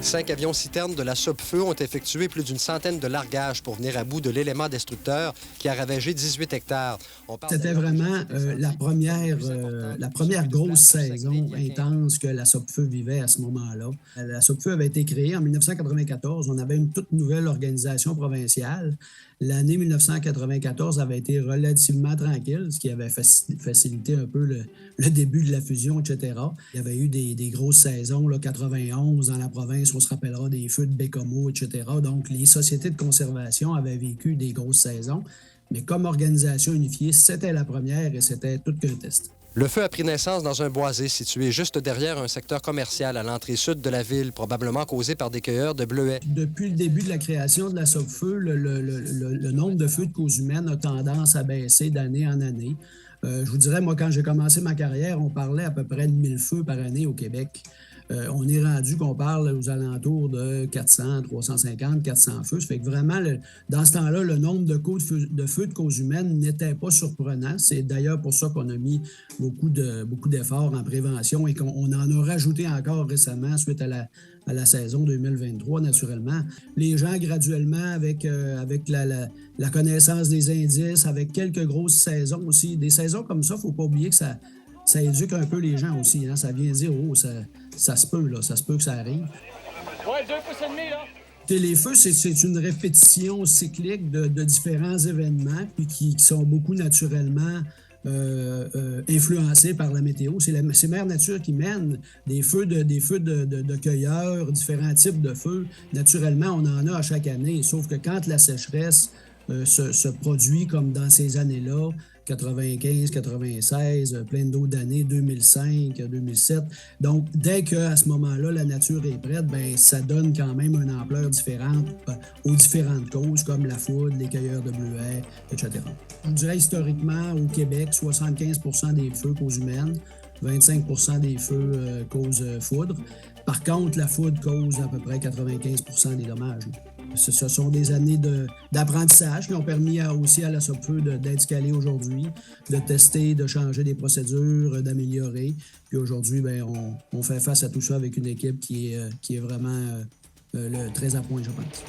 5 avions-citernes de la Sopfeu ont effectué plus d'une centaine de largages pour venir à bout de l'élément destructeur qui a ravagé 18 hectares. C'était vraiment la première grosse saison intense que la Sopfeu vivait à ce moment-là. La Sopfeu avait été créée en 1994. On avait une toute nouvelle organisation provinciale. L'année 1994 avait été relativement tranquille, ce qui avait facilité un peu le début de la fusion, etc. Il y avait eu des grosses saisons, là, 91 dans la province, on se rappellera des feux de Bécomo, etc. Donc, les sociétés de conservation avaient vécu des grosses saisons. Mais comme organisation unifiée, c'était la première et c'était tout qu'un test. Le feu a pris naissance dans un boisé situé juste derrière un secteur commercial à l'entrée sud de la ville, probablement causé par des cueilleurs de bleuets. Depuis le début de la création de la Sopfeu, le nombre de feux de cause humaine a tendance à baisser d'année en année. Je vous dirais, moi, quand j'ai commencé ma carrière, on parlait à peu près de 1000 feux par année au Québec. On est rendu qu'on parle aux alentours de 400, 350, 400 feux. Ça fait que vraiment, dans ce temps-là, le nombre de feux de cause humaine n'était pas surprenant. C'est d'ailleurs pour ça qu'on a mis beaucoup d'efforts en prévention et qu'on en a rajouté encore récemment suite à la saison 2023, naturellement. Les gens, graduellement, avec la connaissance des indices, avec quelques grosses saisons aussi. Des saisons comme ça, il ne faut pas oublier que ça éduque un peu les gens aussi. Hein? Ça vient dire, oh, ça se peut, là, ça se peut que ça arrive. Ouais, 2 pouces et demi, là. Les feux, c'est une répétition cyclique de différents événements puis qui sont beaucoup naturellement influencés par la météo. C'est Mère Nature qui mène des feux de cueilleurs, différents types de feux. Naturellement, on en a à chaque année, sauf que quand la sécheresse se produit comme dans ces années-là, 95, 96, plein d'autres années, 2005, 2007. Donc, dès qu'à ce moment-là, la nature est prête, bien, ça donne quand même une ampleur différente aux différentes causes, comme la foudre, les cueilleurs de bleuets, etc. Je dirais historiquement, au Québec, 75 des feux causent humaines, 25 des feux causent foudre. Par contre, la foudre cause à peu près 95 des dommages. Ce sont des années d'apprentissage qui ont permis aussi à la Sopfeu d'être scalée aujourd'hui, de tester, de changer des procédures, d'améliorer. Puis aujourd'hui, bien, on fait face à tout ça avec une équipe qui est vraiment très à point, je pense.